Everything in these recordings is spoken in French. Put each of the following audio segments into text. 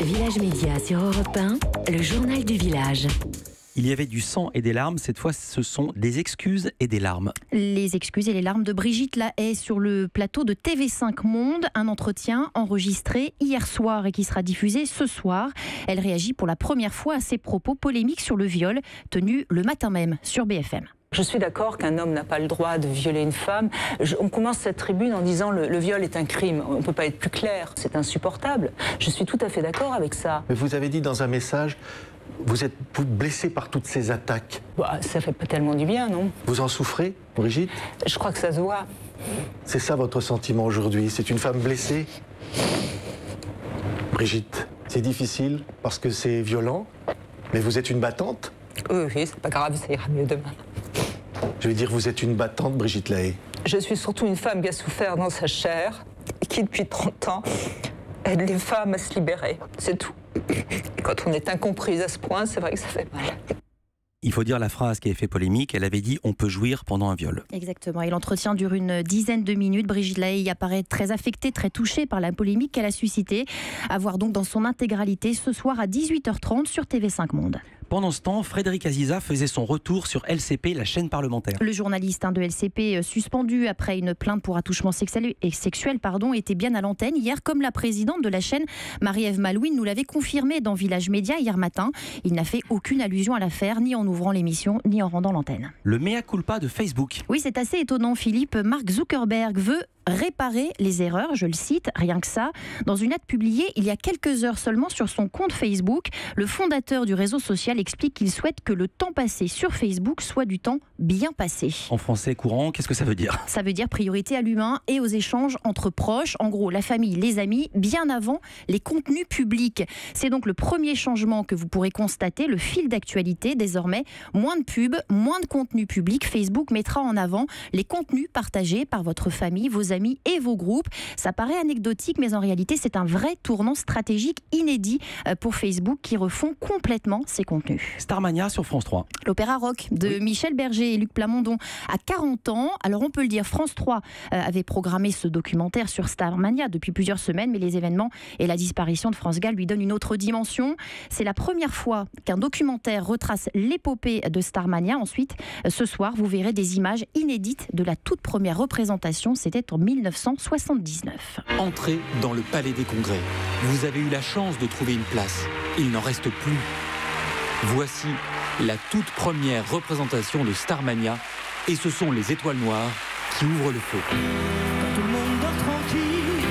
Village Média sur Europe 1, le journal du village. Il y avait du sang et des larmes, cette fois ce sont des excuses et des larmes. Les excuses et les larmes de Brigitte Lahaie sur le plateau de TV5 Monde, un entretien enregistré hier soir et qui sera diffusé ce soir. Elle réagit pour la première fois à ses propos polémiques sur le viol, tenus le matin même sur BFM. Je suis d'accord qu'un homme n'a pas le droit de violer une femme. On commence cette tribune en disant le viol est un crime. On ne peut pas être plus clair. C'est insupportable. Je suis tout à fait d'accord avec ça. Mais vous avez dit dans un message, vous êtes blessée par toutes ces attaques. Bah, ça fait pas tellement du bien, non? Vous en souffrez, Brigitte? Je crois que ça se voit. C'est ça votre sentiment aujourd'hui? C'est une femme blessée? Brigitte, c'est difficile parce que c'est violent, mais vous êtes une battante? Oui, c'est pas grave, ça ira mieux demain. Je veux dire, vous êtes une battante, Brigitte Lahaie. Je suis surtout une femme qui a souffert dans sa chair et qui, depuis 30 ans, aide les femmes à se libérer. C'est tout. Et quand on est incomprise à ce point, c'est vrai que ça fait mal. Il faut dire la phrase qui a fait polémique, elle avait dit « on peut jouir pendant un viol ». Exactement, et l'entretien dure une dizaine de minutes. Brigitte Lahaie y apparaît très affectée, très touchée par la polémique qu'elle a suscitée. À voir donc dans son intégralité ce soir à 18h30 sur TV5 Monde. Pendant ce temps, Frédéric Aziza faisait son retour sur LCP, la chaîne parlementaire. Le journaliste de LCP, suspendu après une plainte pour attouchement sexuel, était bien à l'antenne hier, comme la présidente de la chaîne, Marie-Ève Malouine, nous l'avait confirmé dans Village Média hier matin. Il n'a fait aucune allusion à l'affaire, ni en ouvrant l'émission, ni en rendant l'antenne. Le mea culpa de Facebook. Oui, c'est assez étonnant, Philippe. Mark Zuckerberg veut réparer les erreurs, je le cite, rien que ça. Dans une lettre publiée il y a quelques heures seulement sur son compte Facebook, le fondateur du réseau social explique qu'il souhaite que le temps passé sur Facebook soit du temps bien passé. En français courant, qu'est-ce que ça veut dire? Ça veut dire priorité à l'humain et aux échanges entre proches, en gros la famille, les amis, bien avant les contenus publics. C'est donc le premier changement que vous pourrez constater, le fil d'actualité. Désormais, moins de pubs, moins de contenus publics. Facebook mettra en avant les contenus partagés par votre famille, vos amis et vos groupes. Ça paraît anecdotique, mais en réalité, c'est un vrai tournant stratégique inédit pour Facebook qui refond complètement ses contenus. Starmania sur France 3. L'opéra rock de Michel Berger et Luc Plamondon a 40 ans. Alors on peut le dire, France 3 avait programmé ce documentaire sur Starmania depuis plusieurs semaines, mais les événements et la disparition de France Gall lui donnent une autre dimension. C'est la première fois qu'un documentaire retrace l'épopée de Starmania. Ensuite, ce soir, vous verrez des images inédites de la toute première représentation. C'était en 1979. Entrez dans le Palais des Congrès. Vous avez eu la chance de trouver une place. Il n'en reste plus. Voici la toute première représentation de Starmania et ce sont les étoiles noires qui ouvrent le feu. Quand tout le monde dort tranquille,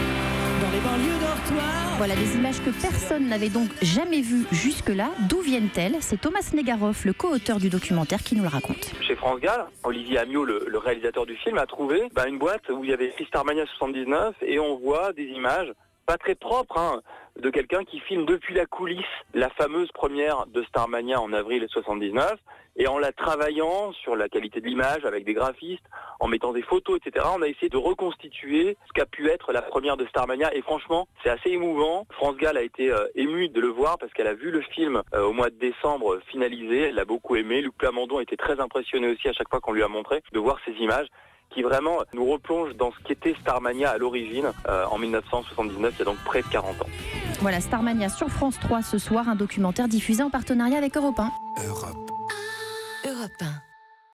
dans les banlieues dortoirs. Voilà des images que personne n'avait donc jamais vues jusque-là. D'où viennent-elles? C'est Thomas Negaroff, le co-auteur du documentaire, qui nous le raconte. Chez France Gall, Olivier Amiot, le réalisateur du film, a trouvé une boîte où il y avait écrit Starmania 79 et on voit des images pas très propres de quelqu'un qui filme depuis la coulisse la fameuse première de Starmania en avril 79 et en la travaillant sur la qualité de l'image avec des graphistes, en mettant des photos, etc. On a essayé de reconstituer ce qu'a pu être la première de Starmania et franchement, c'est assez émouvant. France Gall a été émue de le voir parce qu'elle a vu le film au mois de décembre finalisé, elle l'a beaucoup aimé. Luc Plamondon était très impressionné aussi à chaque fois qu'on lui a montré de voir ces images qui vraiment nous replonge dans ce qu'était Starmania à l'origine en 1979, il y a donc près de 40 ans. Voilà, Starmania sur France 3 ce soir, un documentaire diffusé en partenariat avec Europe 1. Europe 1.